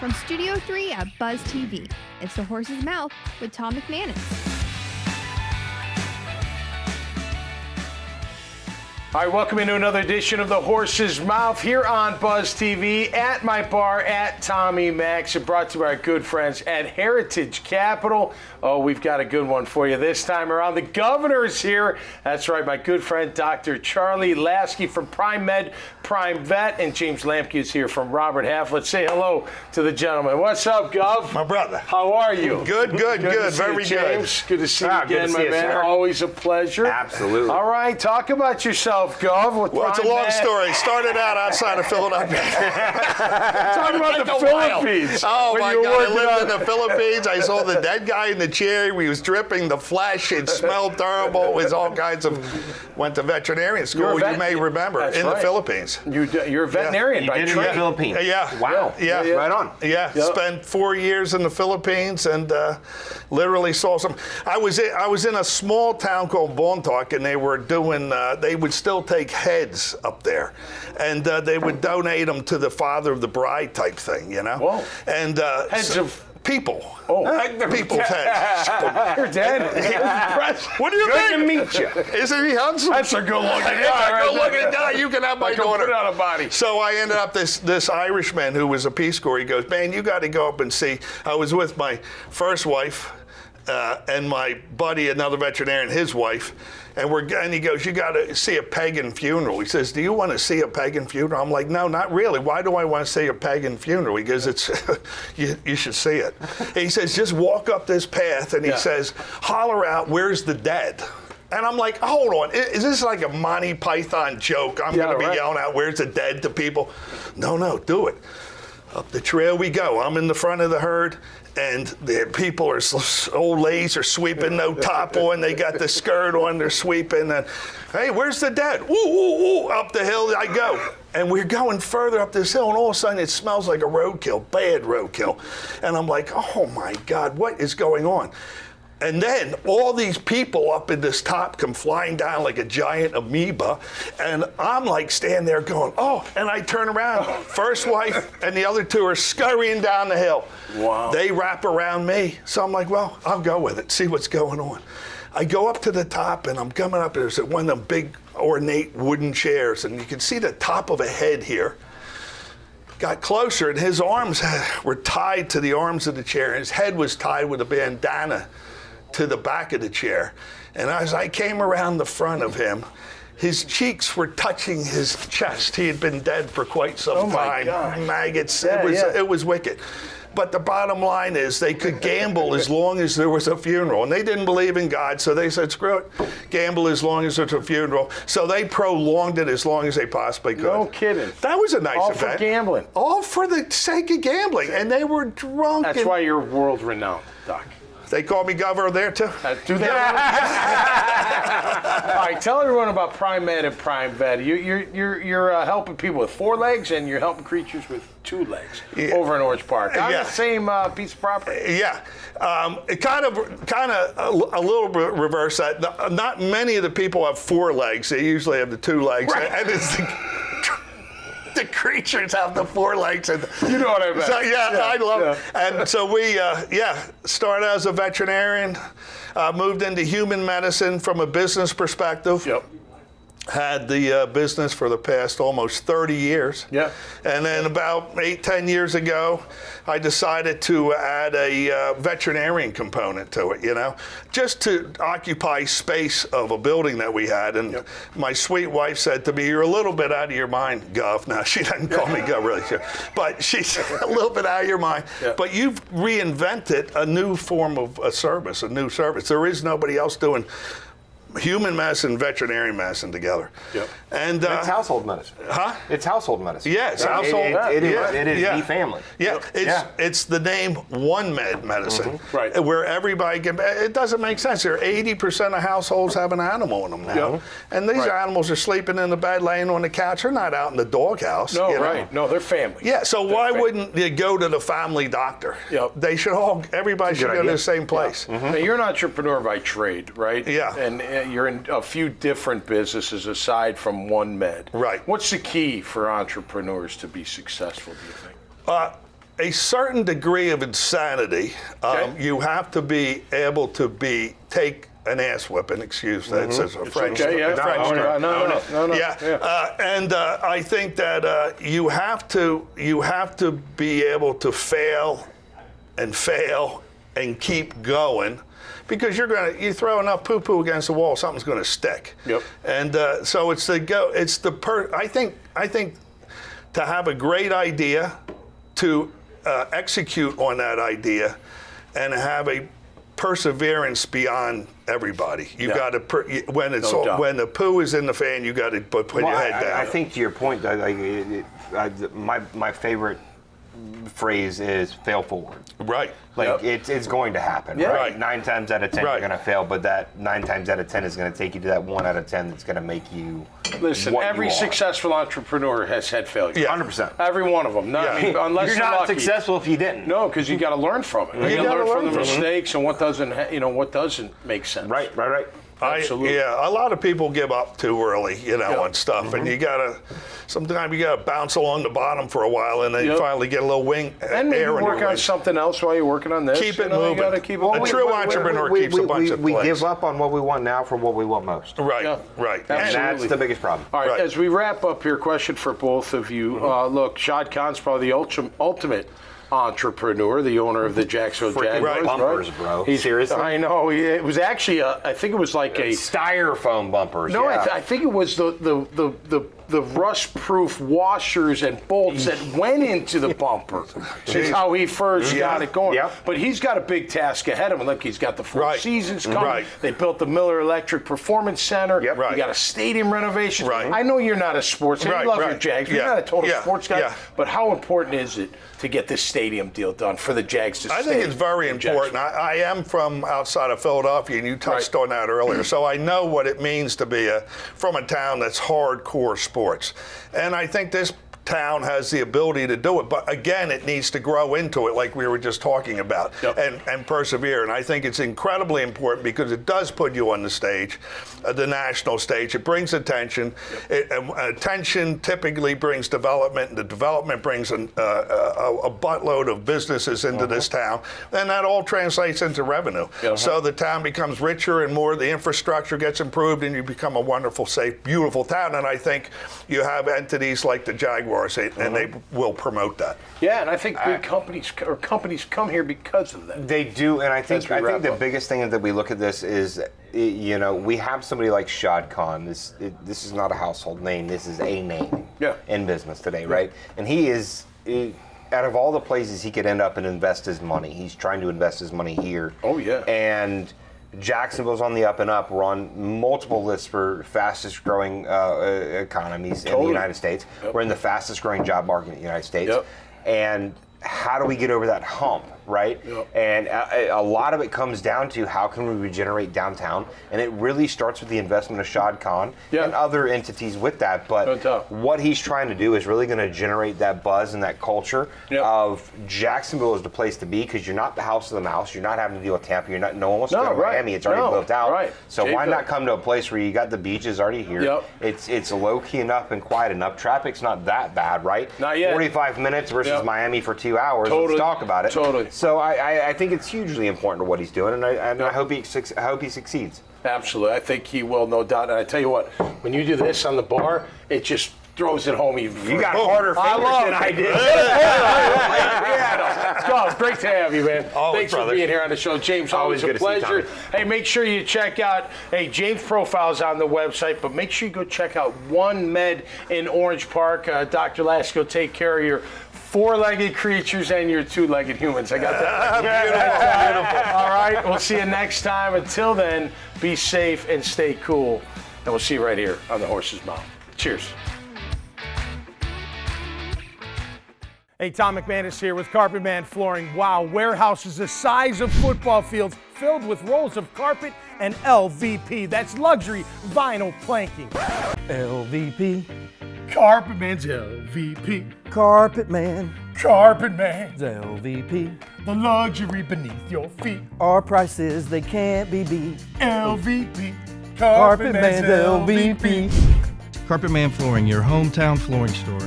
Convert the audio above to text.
From Studio 3 at Buzz TV, it's The Horse's Mouth with Tom McManus. All right, welcome into another edition of The Horse's Mouth here on Buzz TV, at my bar, at Tommy Max, and brought to you by our good friends at Heritage Capital. Oh, we've got a good one for you this time around. The governor's here. That's right, my good friend, Dr. Charlie Laskey from Prime Med, Prime Vet, and James Lampke is here from Robert Half. Let's say hello to the gentleman. What's up, Gov? My brother. How are you? Good. Very good. James, good to see you again, my man. Sir. Always a pleasure. Absolutely. All right, talk about yourself, Gov. Well, it's a long story. Started out outside of Philadelphia. Talk about the Philippines. Oh, my God. I lived in on- the Philippines. I saw the dead guy in the chair. He was dripping the flesh. It smelled terrible. It was all kinds of... Went to veterinarian school, you may remember, That's in right. the Philippines. You're a veterinarian by in the trade. Philippines. Yeah. Wow. Yeah. Right on. Yeah, Yep. spent 4 years in the Philippines and literally saw some. I was in a small town called Bontoc, and they were doing. They would still take heads up there, and they would donate them to the father of the bride type thing, you know. Whoa. And Heads of people. Oh. People's heads. You're dead. What do you Good to mean? meet you. Isn't he handsome? That's a good looking guy. Yeah, right good looking there. guy. You can have my Like a daughter. put on a body. So I ended up this Irishman who was a Peace Corps. He goes, man, you got to go up and see. I was with my first wife and my buddy, another veterinarian, his wife. And he goes, you got to see a pagan funeral. He says, do you want to see a pagan funeral? I'm like, no, not really. Why do I want to see a pagan funeral? He goes, it's you should see it. He says, just walk up this path, and he says, holler out, where's the dead? And I'm like, hold on, is this like a Monty Python joke? I'm going to be yelling out, where's the dead to people? No, do it. Up the trail we go. I'm in the front of the herd, and the people are, old ladies are sweeping, no top on. They got the skirt on, they're sweeping. And, hey, where's the dead? Ooh, up the hill I go. And we're going further up this hill, and all of a sudden it smells like a roadkill, bad roadkill. And I'm like, oh my God, what is going on? And then all these people up in this top come flying down like a giant amoeba. And I'm like standing there going, oh, and I turn around. First wife and the other two are scurrying down the hill. Wow. They wrap around me. So I'm like, well, I'll go with it, see what's going on. I go up to the top, and I'm coming up, and there's one of them big ornate wooden chairs, and you can see the top of a head here. Got closer, and his arms were tied to the arms of the chair, and his head was tied with a bandana to the back of the chair. And as I came around the front of him, his cheeks were touching his chest. He had been dead for quite some time. Gosh. Maggots. Yeah, It was wicked. But the bottom line is they could gamble as long as there was a funeral. And they didn't believe in God, so they said, screw it, gamble as long as there's a funeral. So they prolonged it as long as they possibly could. No kidding. That was a nice All event. for gambling. All for the sake of gambling. And they were drunk. That's and why you're world renowned, Doc. they called me governor there, too. Do that. All right, tell everyone about Prime Med and Prime Vet. You're helping people with 4 legs, and you're helping creatures with 2 legs over in Orange Park on the same piece of property. Yeah, it kind of a little bit reverse that. Not many of the people have 4 legs. They usually have the 2 legs, Right. and it's the creatures have the 4 legs. And You know what I meant. so, I love it. And so we, started as a veterinarian, moved into human medicine from a business perspective. Yep. Had the business for the past almost 30 years. Yeah. And then about 8-10 years ago, I decided to add a veterinarian component to it, just to occupy space of a building that we had. And my sweet wife said to me, you're a little bit out of your mind, Gov. Now, she doesn't call me Gov, really, but she's a little bit out of your mind. Yeah. But you've reinvented a new form of a service, a new service. There is nobody else doing human medicine, veterinary medicine together. Yep. And it's household medicine. Huh? It's household medicine. Yeah, it's household. It is the family. Yeah, it's the name One Med Medicine. Mm-hmm. Right. Where everybody can, it doesn't make sense. There are 80% of households have an animal in them now. Yep. And these animals are sleeping in the bed, laying on the couch. They're not out in the doghouse. No, right. No, they're family. Yeah, so why wouldn't you go to the family doctor? Yep. They should everybody should go to the same place. Yeah. Mm-hmm. Now, you're an entrepreneur by trade, right? Yeah. And you're in a few different businesses aside from One Med. Right. What's the key for entrepreneurs to be successful, do you think? a certain degree of insanity. You have to be able to take an ass whipping, excuse that, says a French. Okay, yeah. French term. No. Yeah, and I think that you have to be able to fail and keep going, because you throw enough poo-poo against the wall, something's going to stick. Yep. And so I think to have a great idea, to execute on that idea, and have a perseverance beyond everybody. You got to when the poo is in the fan, you got to put your head down. I think to your point, my favorite phrase is fail forward. Right. It's going to happen. Yeah. Right. 9 times out of 10 you're going to fail, but that 9 times out of 10 is going to take you to that 1 out of 10 that's going to make you. Listen, every successful entrepreneur has had failure. Yeah. 100%. Every one of them. Unless you're not lucky. successful if you didn't. No, because you got to learn from it. You got to learn from the mistakes and what doesn't make sense. Right. Absolutely. A lot of people give up too early, and stuff, and sometimes you gotta bounce along the bottom for a while, and then finally get a little and maybe air work on something else while you're working on this. Keep it moving. You gotta keep it A true entrepreneur keeps a bunch of plays. We give up on what we want now for what we want most. Right. Absolutely. And that's the biggest problem. All right, as we wrap up here, question for both of you. Look, Shad Khan's probably the ultimate entrepreneur, the owner of the Jacksonville Jaguars. Bumpers, bro. Seriously? I know. It was actually I think it was like a styrofoam bumpers. No, yeah. I think it was the rust-proof washers and bolts that went into the bumper. Is how he first got it going. Yep. But he's got a big task ahead of him. Look, he's got the Four Seasons coming. Right. They built the Miller Electric Performance Center. Yep. You got a stadium renovation. Right. I know you're not a sports guy. You love your Jags. You're not a total sports guy. Yeah. But how important is it to get this stadium deal done for the Jags to stay? I think it's very important. I am from outside of Philadelphia, and you touched on that earlier. So I know what it means to be from a town that's hardcore sports. And I think this town has the ability to do it, but again, it needs to grow into it, like we were just talking about, and persevere. And I think it's incredibly important because it does put you on the stage, the national stage. It brings attention. Attention typically brings development, and the development brings a buttload of businesses into this town, and that all translates into revenue. So the town becomes richer and more. The infrastructure gets improved, and you become a wonderful, safe, beautiful town. And I think you have entities like the Jaguars, and they will promote that. Yeah, and I think big companies come here because of that. They do, and I think the biggest thing that we look at this is, we have somebody like Shad Khan. This is not a household name. This is a name in business today, right? And he is. Out of all the places he could end up and invest his money, he's trying to invest his money here. Oh, yeah. And Jacksonville's on the up and up. We're on multiple lists for fastest growing economies in the United States. We're in the fastest growing job market in the United States. And how do we get over that hump, right? And a lot of it comes down to how can we regenerate downtown, and it really starts with the investment of Shad Khan and other entities with that. But what he's trying to do is really going to generate that buzz and that culture of Jacksonville is the place to be, because you're not the house of the mouse. You're not having to deal with Tampa. You're not. No one wants to go to Miami. It's already built out. So why not come to a place where you got the beaches already here? It's low key enough and quiet enough. Traffic's not that bad, right? Not yet. 45 minutes versus Miami for 2 hours. Let's talk about it. Totally. So I think it's hugely important to what he's doing, and I hope he succeeds. Absolutely, I think he will, no doubt. And I tell you what, when you do this on the bar, it just throws it home even further. You got harder fingers than I did. Scott, it's great to have you, man. Always, Thanks for being here on the show. James, always a pleasure. Hey, make sure you check out, James' profile's on the website, but make sure you go check out One Med in Orange Park. Dr. Laskey will take care of your four-legged creatures and your two-legged humans. I got that. Beautiful. All right, we'll see you next time. Until then, be safe and stay cool. And we'll see you right here on The Horse's Mouth. Cheers. Hey, Tom McManus here with Carpet Man Flooring. Wow, warehouses the size of football fields filled with rolls of carpet and LVP. That's luxury vinyl planking. LVP. Carpet Man's LVP. Carpet Man. Carpet Man's LVP. The luxury beneath your feet. Our prices, they can't be beat. LVP. Carpet Man's LVP. Carpet Man Flooring, your hometown flooring store.